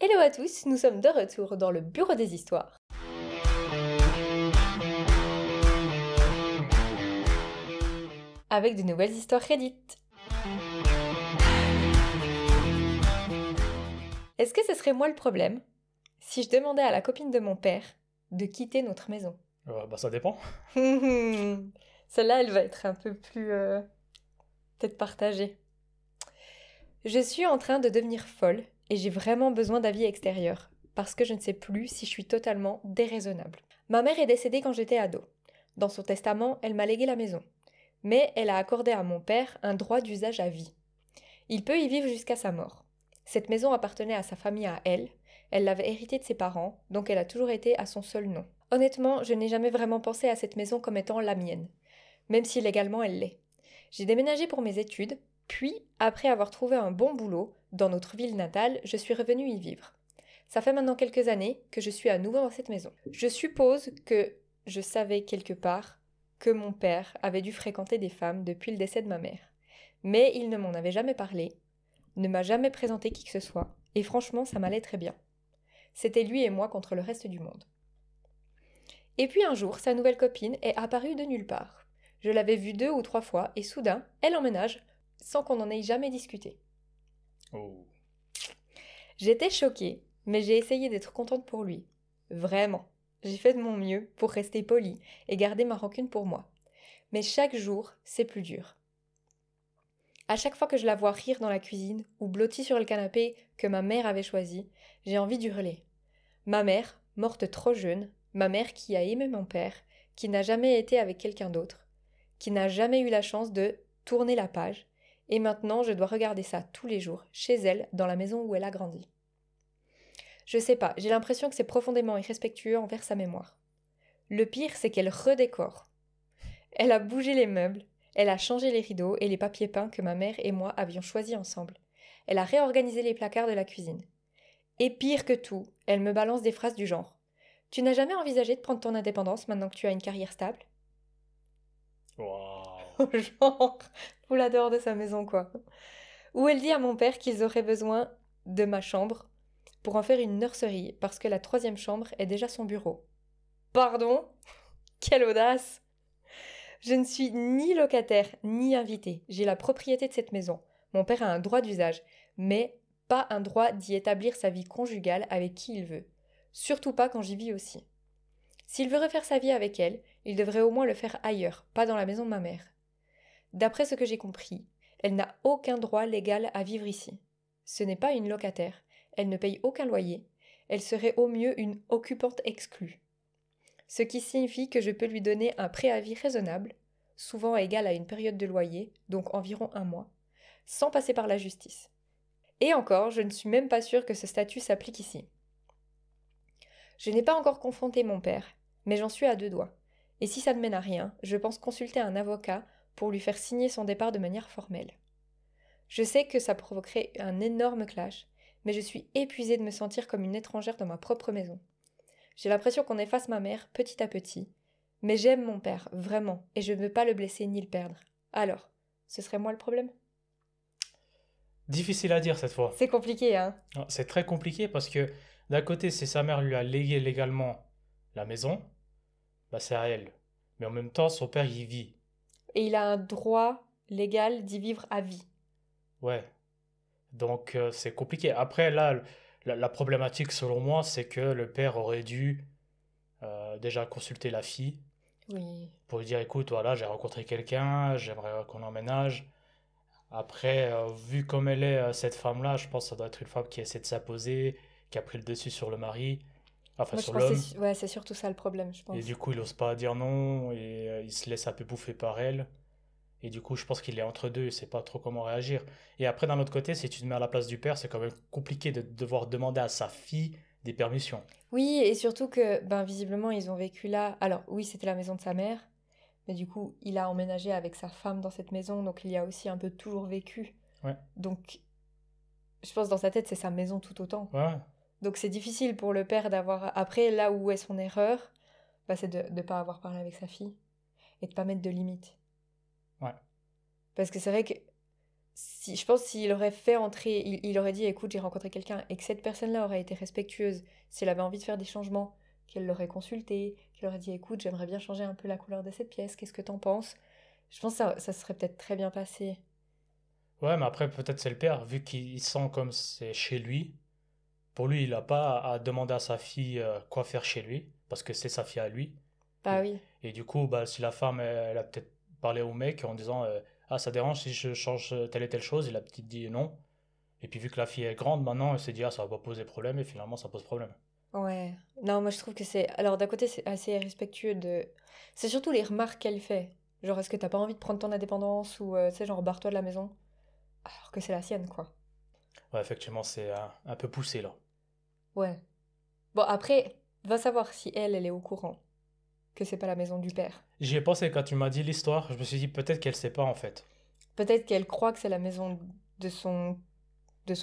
Hello à tous, nous sommes de retour dans le bureau des histoires. Avec de nouvelles histoires Reddit. Est-ce que ce serait moi le problème si je demandais à la copine de mon père de quitter notre maison? Ça dépend. Celle-là, elle va être un peu plus peut-être partagée. Je suis en train de devenir folle et j'ai vraiment besoin d'avis extérieurs parce que je ne sais plus si je suis totalement déraisonnable. Ma mère est décédée quand j'étais ado. Dans son testament, elle m'a légué la maison. Mais elle a accordé à mon père un droit d'usage à vie. Il peut y vivre jusqu'à sa mort. Cette maison appartenait à sa famille à elle, elle l'avait héritée de ses parents, donc elle a toujours été à son seul nom. Honnêtement, je n'ai jamais vraiment pensé à cette maison comme étant la mienne, même si légalement elle l'est. J'ai déménagé pour mes études, puis, après avoir trouvé un bon boulot, dans notre ville natale, je suis revenue y vivre. Ça fait maintenant quelques années que je suis à nouveau dans cette maison. Je suppose que je savais quelque part que mon père avait dû fréquenter des femmes depuis le décès de ma mère. Mais il ne m'en avait jamais parlé, ne m'a jamais présenté qui que ce soit, et franchement ça m'allait très bien. C'était lui et moi contre le reste du monde. Et puis un jour, sa nouvelle copine est apparue de nulle part. Je l'avais vue 2 ou 3 fois, et soudain, elle emménage, sans qu'on en ait jamais discuté. Oh. J'étais choquée, mais j'ai essayé d'être contente pour lui. Vraiment. J'ai fait de mon mieux pour rester polie et garder ma rancune pour moi. Mais chaque jour, c'est plus dur. À chaque fois que je la vois rire dans la cuisine ou blottie sur le canapé que ma mère avait choisi, j'ai envie d'hurler. Ma mère, morte trop jeune, ma mère qui a aimé mon père, qui n'a jamais été avec quelqu'un d'autre, qui n'a jamais eu la chance de tourner la page, et maintenant je dois regarder ça tous les jours, chez elle, dans la maison où elle a grandi. Je sais pas, j'ai l'impression que c'est profondément irrespectueux envers sa mémoire. Le pire, c'est qu'elle redécore. Elle a bougé les meubles, elle a changé les rideaux et les papiers peints que ma mère et moi avions choisis ensemble. Elle a réorganisé les placards de la cuisine. Et pire que tout, elle me balance des phrases du genre: Tu n'as jamais envisagé de prendre ton indépendance maintenant que tu as une carrière stable? Waouh. Genre, fout dehors de sa maison, quoi. Ou elle dit à mon père qu'ils auraient besoin de ma chambre pour en faire une nurserie parce que la troisième chambre est déjà son bureau. Pardon? Quelle audace! Je ne suis ni locataire ni invitée. J'ai la propriété de cette maison. Mon père a un droit d'usage, mais pas un droit d'y établir sa vie conjugale avec qui il veut. Surtout pas quand j'y vis aussi. S'il veut refaire sa vie avec elle, il devrait au moins le faire ailleurs, pas dans la maison de ma mère. D'après ce que j'ai compris, elle n'a aucun droit légal à vivre ici. Ce n'est pas une locataire, elle ne paye aucun loyer, elle serait au mieux une occupante exclue. Ce qui signifie que je peux lui donner un préavis raisonnable, souvent égal à une période de loyer, donc environ 1 mois, sans passer par la justice. Et encore, je ne suis même pas sûre que ce statut s'applique ici. Je n'ai pas encore confronté mon père, mais j'en suis à 2 doigts. Et si ça ne mène à rien, je pense consulter un avocat pour lui faire signer son départ de manière formelle. Je sais que ça provoquerait un énorme clash, mais je suis épuisée de me sentir comme une étrangère dans ma propre maison. J'ai l'impression qu'on efface ma mère petit à petit, mais j'aime mon père, vraiment, et je ne veux pas le blesser ni le perdre. Alors, ce serait moi le problème? Difficile à dire cette fois. C'est compliqué, hein? C'est très compliqué parce que d'un côté, si sa mère lui a légué légalement la maison, bah c'est à elle. Mais en même temps, son père y vit. Et il a un droit légal d'y vivre à vie. Ouais. Donc c'est compliqué. Après, là, la problématique selon moi, c'est que le père aurait dû déjà consulter la fille Oui. pour lui dire, écoute, voilà, j'ai rencontré quelqu'un, j'aimerais qu'on emménage. Après, vu comme elle est, cette femme-là, je pense que ça doit être une femme qui essaie de s'imposer, qui a pris le dessus sur le mari, enfin Moi, je sur pense que l'homme, ouais, c'est surtout ça le problème, je et pense. du coup, il ose pas dire non, et il se laisse un peu bouffer par elle, et du coup, je pense qu'il est entre deux, il sait pas trop comment réagir. Et après, d'un autre côté, si tu te mets à la place du père, c'est quand même compliqué de devoir demander à sa fille des permissions. Oui, et surtout que, ben, visiblement, ils ont vécu là. Alors, oui, c'était la maison de sa mère, mais du coup, il a emménagé avec sa femme dans cette maison, donc il y a aussi un peu toujours vécu. Ouais, Donc, je pense dans sa tête, c'est sa maison tout autant. ouais, Donc, c'est difficile pour le père d'avoir. Après, là où est son erreur, bah, c'est de ne pas avoir parlé avec sa fille et de pas mettre de limites. ouais. Parce que c'est vrai que je pense s'il aurait fait entrer, il aurait dit, écoute, j'ai rencontré quelqu'un, et que cette personne-là aurait été respectueuse, si elle avait envie de faire des changements, qu'elle l'aurait consulté, qu'elle aurait dit, écoute, j'aimerais bien changer un peu la couleur de cette pièce, qu'est-ce que t'en penses? Je pense que ça serait peut-être très bien passé. Ouais, mais après, peut-être c'est le père, vu qu'il sent comme c'est chez lui. Pour lui, il n'a pas à demander à sa fille quoi faire chez lui, parce que c'est sa fille à lui. Bah Et, oui. et du coup, bah, si la femme, elle a peut-être parlé au mec en disant ah, ça dérange si je change telle et telle chose, et la petite dit non. Et puis, vu que la fille est grande maintenant, elle s'est dit ah, ça va pas poser problème, et finalement, ça pose problème. Ouais. Non, moi je trouve que c'est. Alors d'un côté, c'est assez respectueux de. C'est surtout les remarques qu'elle fait. Genre, est-ce que t'as pas envie de prendre ton indépendance ou, tu sais, genre, barre-toi de la maison? Alors que c'est la sienne, quoi. Ouais, effectivement, c'est un peu poussé là. Ouais. Bon, après, va savoir si elle est au courant que c'est pas la maison du père. J'y ai pensé quand tu m'as dit l'histoire, je me suis dit peut-être qu'elle sait pas en fait. Peut-être qu'elle croit que c'est la maison de son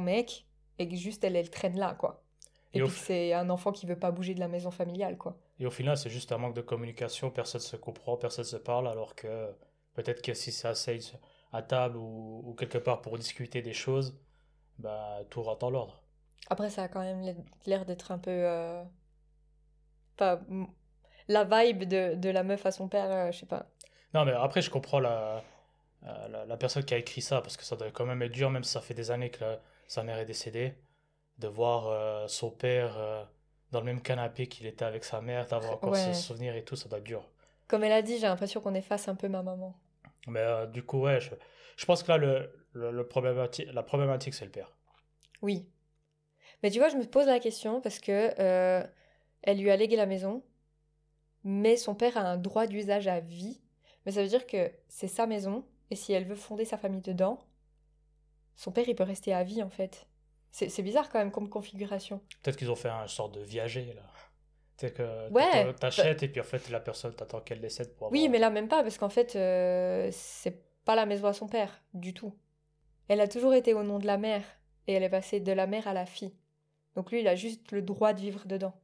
mec et que juste elle traîne là, quoi. Et Et au, puis que fi- c'est un enfant qui veut pas bouger de la maison familiale, quoi. et au final, c'est juste un manque de communication, personne se comprend, personne se parle, alors que peut-être que si ça s'asseye à table ou quelque part pour discuter des choses, bah tout rentre dans l'ordre. Après, ça a quand même l'air d'être un peu. Pas. La vibe de la meuf à son père, je sais pas. Non, mais après, je comprends la personne qui a écrit ça, parce que ça doit quand même être dur, même si ça fait des années que sa mère est décédée, de voir son père dans le même canapé qu'il était avec sa mère, d'avoir encore ce Ouais. souvenir et tout, ça doit être dur. Comme elle a dit, j'ai l'impression qu'on efface un peu ma maman. Mais du coup, ouais, je pense que là, la problématique, c'est le père. Oui. Mais tu vois, je me pose la question parce que elle lui a légué la maison, mais son père a un droit d'usage à vie. Mais ça veut dire que c'est sa maison, et si elle veut fonder sa famille dedans, son père il peut rester à vie en fait. C'est bizarre quand même comme configuration. Peut-être qu'ils ont fait un sorte de viager, là. Tu sais que Ouais, t'achètes et puis en fait, la personne t'attend qu'elle décède pour oui, avoir. mais là même pas, parce qu'en fait, c'est pas la maison à son père, du tout. Elle a toujours été au nom de la mère, et elle est passée de la mère à la fille. Donc lui, il a juste le droit de vivre dedans.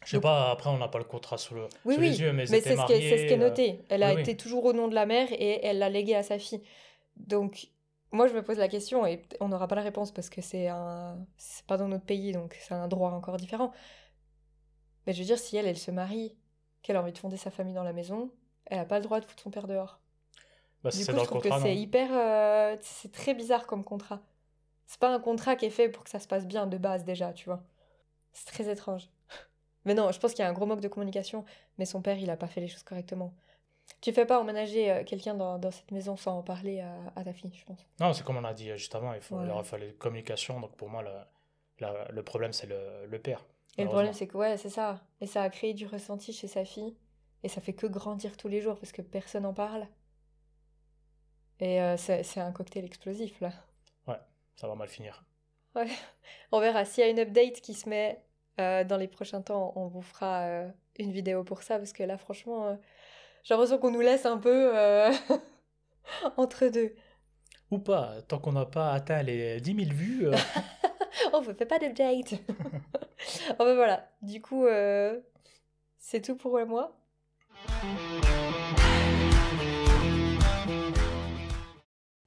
Je sais Donc pas, après, on n'a pas le contrat oui, sous les oui, yeux, mais ils mais étaient c'est ce qui est mariés. noté. Elle Oui, a oui. été toujours au nom de la mère et elle l'a légué à sa fille. Donc, moi, je me pose la question et on n'aura pas la réponse parce que c'est pas dans notre pays, donc c'est un droit encore différent. Mais je veux dire, si elle se marie, qu'elle a envie de fonder sa famille dans la maison, elle a pas le droit de foutre son père dehors. Bah, si Du c'est coup, dans je le trouve que contrat, c'est non. hyper, c'est très bizarre comme contrat. C'est pas un contrat qui est fait pour que ça se passe bien de base déjà, tu vois. C'est très étrange. Mais non, je pense qu'il y a un gros manque de communication, mais son père, il a pas fait les choses correctement. Tu fais pas emménager quelqu'un dans cette maison sans en parler à ta fille, je pense. Non, c'est comme on a dit juste avant, il Ouais. aurait fallu communication. Donc pour moi, le problème, c'est le père, Et le problème, malheureusement. c'est que, ouais, c'est ça. Et ça a créé du ressenti chez sa fille. Et ça fait que grandir tous les jours parce que personne n'en parle. Et c'est un cocktail explosif, là. Ouais, ça va mal finir. Ouais. On verra. S'il y a une update qui se met dans les prochains temps, on vous fera une vidéo pour ça. Parce que là, franchement, j'ai l'impression qu'on nous laisse un peu entre deux. Ou pas, tant qu'on n'a pas atteint les 10 000 vues. On ne fait pas d'update. Oh ben voilà. Du coup, c'est tout pour moi.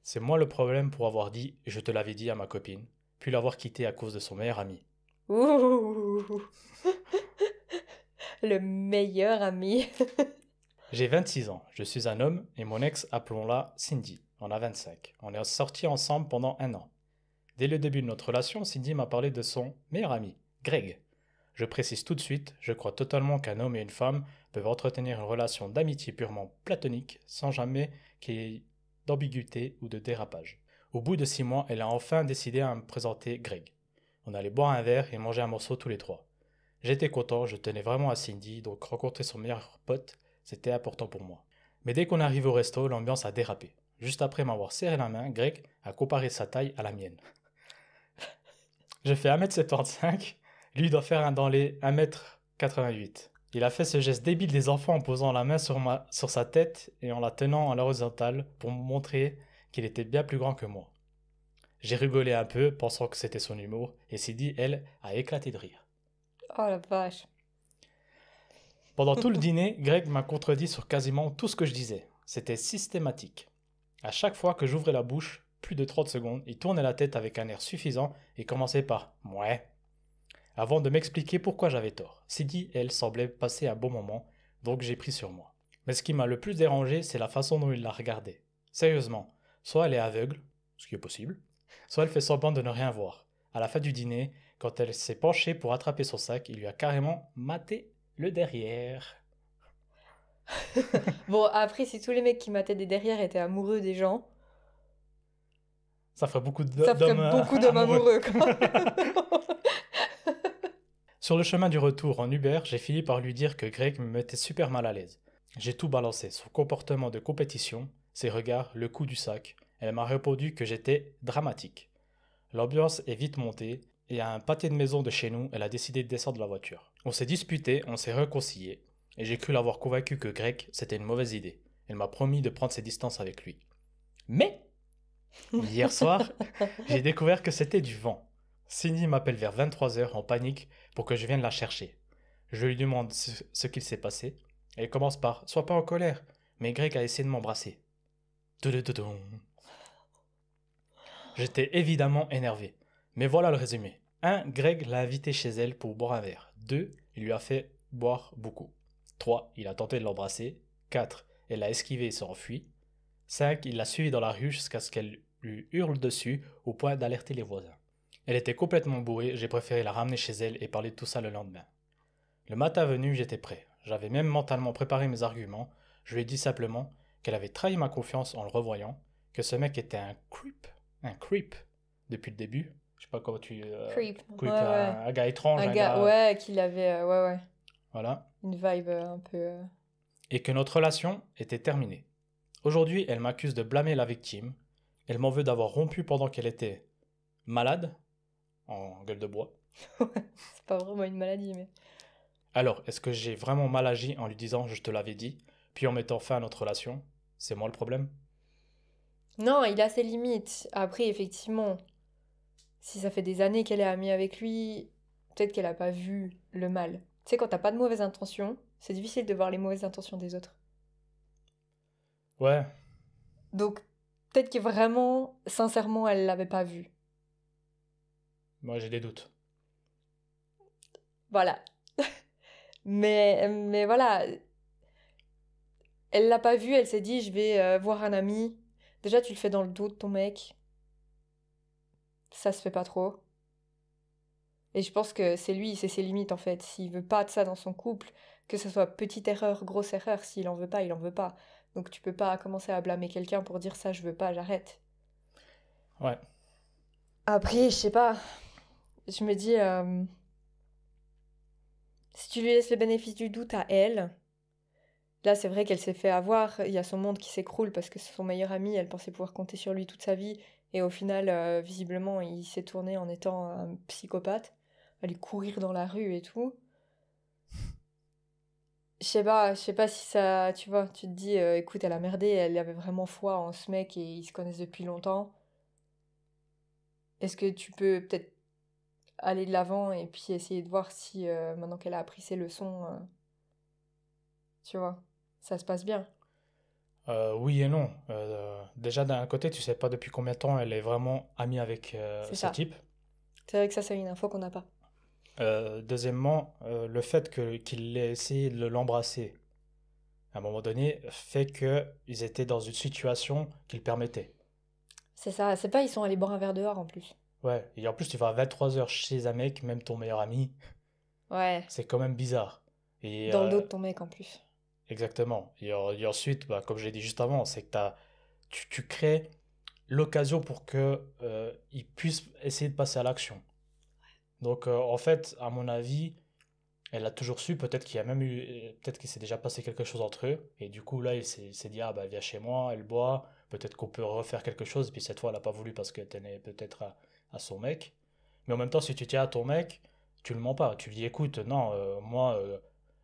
C'est moi le problème pour avoir dit je te l'avais dit à ma copine, puis l'avoir quitté à cause de son meilleur ami. Ouh. Le meilleur ami. J'ai 26 ans, je suis un homme et mon ex, appelons-la Cindy, en a 25. On est sortis ensemble pendant un an. Dès le début de notre relation, Cindy m'a parlé de son meilleur ami, Greg. Je précise tout de suite, je crois totalement qu'un homme et une femme peuvent entretenir une relation d'amitié purement platonique sans jamais qu'il y ait d'ambiguïté ou de dérapage. Au bout de 6 mois, elle a enfin décidé à me présenter Greg. On allait boire un verre et manger un morceau tous les trois. J'étais content, je tenais vraiment à Cindy, donc rencontrer son meilleur pote, c'était important pour moi. Mais dès qu'on arrive au resto, l'ambiance a dérapé. Juste après m'avoir serré la main, Greg a comparé sa taille à la mienne. Je fais 1m75, lui doit faire dans les 1m88. Il a fait ce geste débile des enfants en posant la main sur sa tête et en la tenant à l'horizontale pour me montrer qu'il était bien plus grand que moi. J'ai rigolé un peu, pensant que c'était son humour, et Cindy, elle, a éclaté de rire. Oh la vache. Pendant tout le dîner, Greg m'a contredit sur quasiment tout ce que je disais. C'était systématique. À chaque fois que j'ouvrais la bouche, plus de 30 secondes, il tournait la tête avec un air suffisant et commençait par ouais, avant de m'expliquer pourquoi j'avais tort. Sidi, elle, semblait passer un bon moment, donc j'ai pris sur moi. Mais ce qui m'a le plus dérangé, c'est la façon dont il la regardait. Sérieusement, soit elle est aveugle, ce qui est possible, soit elle fait semblant de ne rien voir. À la fin du dîner, quand elle s'est penchée pour attraper son sac, il lui a carrément maté le derrière. Bon, après, si tous les mecs qui mataient des derrière étaient amoureux des gens, Ça ferait beaucoup ça ferait d'hommes beaucoup d'hommes amoureux. amoureux, quoi. Sur le chemin du retour en Uber, j'ai fini par lui dire que Greg me mettait super mal à l'aise. J'ai tout balancé, son comportement de compétition, ses regards, le coup du sac. Elle m'a répondu que j'étais dramatique. L'ambiance est vite montée, et à un pâté de maison de chez nous, elle a décidé de descendre de la voiture. On s'est disputé, on s'est réconcilié, et j'ai cru l'avoir convaincu que Greg, c'était une mauvaise idée. Elle m'a promis de prendre ses distances avec lui. Mais, hier soir, j'ai découvert que c'était du vent. Cindy m'appelle vers 23h en panique pour que je vienne la chercher. Je lui demande ce qu'il s'est passé. Elle commence par sois pas en colère, mais Greg a essayé de m'embrasser. Tudududum. J'étais évidemment énervé. Mais voilà le résumé. 1. Greg l'a invité chez elle pour boire un verre. 2. Il lui a fait boire beaucoup. 3. Il a tenté de l'embrasser. 4. Elle l'a esquivé et s'est enfuie. 5. Il l'a suivie dans la rue jusqu'à ce qu'elle lui hurle dessus au point d'alerter les voisins. Elle était complètement bourrée, j'ai préféré la ramener chez elle et parler de tout ça le lendemain. Le matin venu, j'étais prêt. J'avais même mentalement préparé mes arguments. Je lui ai dit simplement qu'elle avait trahi ma confiance en le revoyant, que ce mec était un creep, depuis le début. Je sais pas comment tu... Creep. creep, Ouais, ouais. un gars étrange, Un un gars, gars... ouais, qu'il avait, ouais, ouais. Voilà. Une vibe un peu. Et que notre relation était terminée. Aujourd'hui, elle m'accuse de blâmer la victime. Elle m'en veut d'avoir rompu pendant qu'elle était malade, en gueule de bois. C'est pas vraiment une maladie, mais. Alors, est-ce que j'ai vraiment mal agi en lui disant je te l'avais dit, puis en mettant fin à notre relation? C'est moi le problème? Non, il a ses limites. Après, effectivement, si ça fait des années qu'elle est amie avec lui, peut-être qu'elle a pas vu le mal. Tu sais, quand t'as pas de mauvaises intentions, c'est difficile de voir les mauvaises intentions des autres. Ouais, Donc, peut-être que vraiment, sincèrement, elle l'avait pas vu. moi j'ai des doutes. Voilà. Mais voilà, elle l'a pas vu, elle s'est dit, je vais voir un ami. Déjà, tu le fais dans le dos de ton mec. Ça se fait pas trop. Et je pense que c'est lui, c'est ses limites en fait. S'il veut pas de ça dans son couple, que ce soit petite erreur, grosse erreur, s'il en veut pas, il en veut pas. Donc tu peux pas commencer à blâmer quelqu'un pour dire ça, je veux pas, j'arrête. Ouais, Après, je sais pas. Je me dis, si tu lui laisses le bénéfice du doute à elle, là c'est vrai qu'elle s'est fait avoir, il y a son monde qui s'écroule parce que c'est son meilleur ami, elle pensait pouvoir compter sur lui toute sa vie, et au final, visiblement, il s'est tourné en étant un psychopathe, aller courir dans la rue et tout. Je sais pas si ça, tu vois, tu te dis, écoute, elle a merdé, elle avait vraiment foi en ce mec et ils se connaissent depuis longtemps. Est-ce que tu peux peut-être aller de l'avant et puis essayer de voir si, maintenant qu'elle a appris ses leçons, tu vois, ça se passe bien. oui et non. Déjà d'un côté, tu sais pas depuis combien de temps elle est vraiment amie avec C'est ce ça. type. C'est vrai que ça, c'est une info qu'on n'a pas. Deuxièmement, le fait qu'il ait essayé de l'embrasser à un moment donné fait qu'ils étaient dans une situation qui le permettait. C'est ça, c'est pas ils sont allés boire un verre dehors en plus. Ouais, et en plus tu vas à 23h chez un mec, même ton meilleur ami, Ouais, c'est quand même bizarre. Et dans le dos de ton mec en plus. exactement. Et ensuite, bah, comme je l'ai dit juste avant, c'est que tu crées l'occasion pour que il puisse essayer de passer à l'action. Donc en fait, à mon avis, elle a toujours su, peut-être qu'il y a même eu, peut-être qu'il s'est déjà passé quelque chose entre eux, et du coup là il s'est dit ah bah elle vient chez moi, elle boit, peut-être qu'on peut refaire quelque chose, et puis cette fois elle a pas voulu parce qu'elle tenait peut-être à son mec. Mais en même temps, si tu tiens à ton mec, tu le mens pas, tu lui dis écoute, non, moi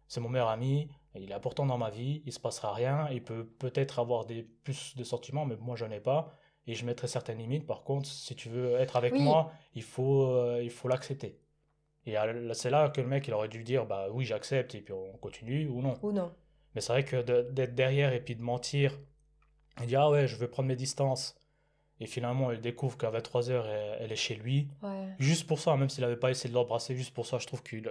c'est mon meilleur ami, il est important dans ma vie, il se passera rien, il peut peut-être avoir des plus de sentiments, mais moi j'en ai pas, et je mettrai certaines limites. Par contre, si tu veux être avec Oui, moi, il faut l'accepter. Et c'est là que le mec il aurait dû dire bah oui j'accepte et puis on continue ou non. ou non. Mais c'est vrai que d'être derrière et puis de mentir Il dit, ah ouais, je vais prendre mes distances. Et finalement, elle découvre qu'à 23h, elle est chez lui. Ouais. Juste pour ça, même s'il n'avait pas essayé de l'embrasser, juste pour ça, je trouve qu'il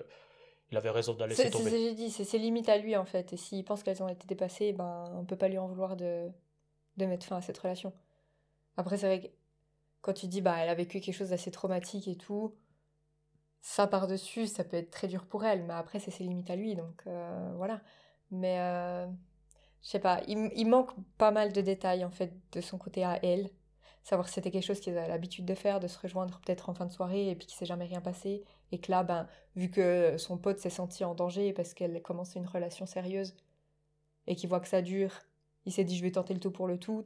avait raison de la laisser C'est ce tomber. que j'ai dit, c'est ses limites à lui en fait. Et s'il pense qu'elles ont été dépassées, ben on peut pas lui en vouloir de mettre fin à cette relation. Après, c'est vrai que quand tu dis bah elle a vécu quelque chose d'assez traumatique et tout, ça par-dessus, ça peut être très dur pour elle. Mais après, c'est ses limites à lui, donc voilà. Mais je sais pas, il manque pas mal de détails en fait de son côté à elle. Savoir si c'était quelque chose qu'ils avaient l'habitude de faire, de se rejoindre peut-être en fin de soirée et puis qu'il s'est jamais rien passé. Et que là, ben, vu que son pote s'est senti en danger parce qu'elle commence une relation sérieuse et qu'il voit que ça dure, il s'est dit je vais tenter le tout pour le tout.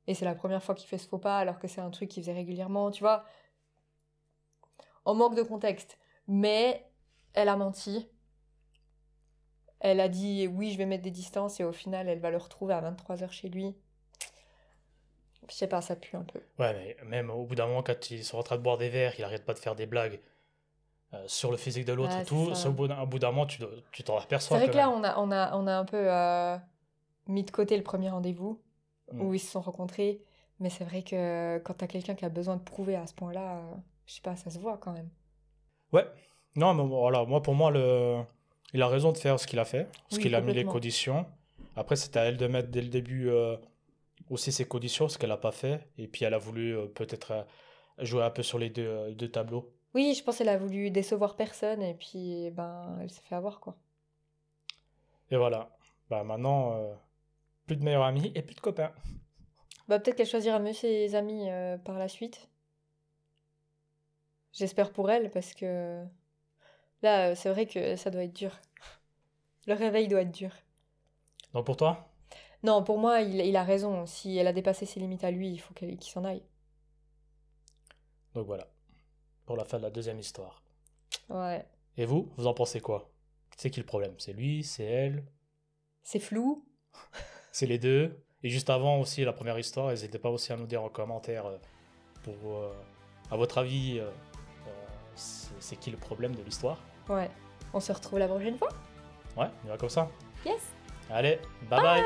Et c'est la première fois qu'il fait ce faux pas alors que c'est un truc qu'il faisait régulièrement, tu vois. On manque de contexte. Mais elle a menti. Elle a dit oui, je vais mettre des distances et au final, elle va le retrouver à 23h chez lui. Je sais pas, ça pue un peu. Ouais, mais même au bout d'un moment, quand ils sont en train de boire des verres, il arrête pas de faire des blagues sur le physique de l'autre et Ouais, c'est tout. ça. Au bout d'un moment, tu t'en C'est aperçois vrai quand que là, même. on a un peu mis de côté le premier rendez-vous Mm. où ils se sont rencontrés. Mais c'est vrai que quand t'as quelqu'un qui a besoin de prouver à ce point-là, je sais pas, ça se voit quand même. Ouais, non, mais bon, voilà, moi pour moi, il a raison de faire ce qu'il a fait, parce Oui, qu'il a mis les complètement. conditions. Après, c'était à elle de mettre dès le début aussi ses conditions, ce qu'elle n'a pas fait. Et puis elle a voulu peut-être jouer un peu sur les deux tableaux. Oui, je pense qu'elle a voulu décevoir personne et puis ben elle s'est fait avoir quoi. Et voilà. Bah maintenant, plus de meilleurs amis et plus de copains. Bah peut-être qu'elle choisira mieux ses amis par la suite. J'espère pour elle parce que là, c'est vrai que ça doit être dur. Le réveil doit être dur. Donc pour toi? Non, pour moi, il a raison. Si elle a dépassé ses limites à lui, il faut qu'il s'en aille. Donc voilà, pour la fin de la deuxième histoire. Ouais. Et vous en pensez quoi? C'est qui le problème? C'est lui, c'est elle, C'est flou. c'est les deux? Et juste avant aussi, la première histoire, n'hésitez pas aussi à nous dire en commentaire pour, à votre avis, c'est qui le problème de l'histoire? Ouais. On se retrouve la prochaine fois. Ouais, on va comme ça. Yes. Allez, bye bye!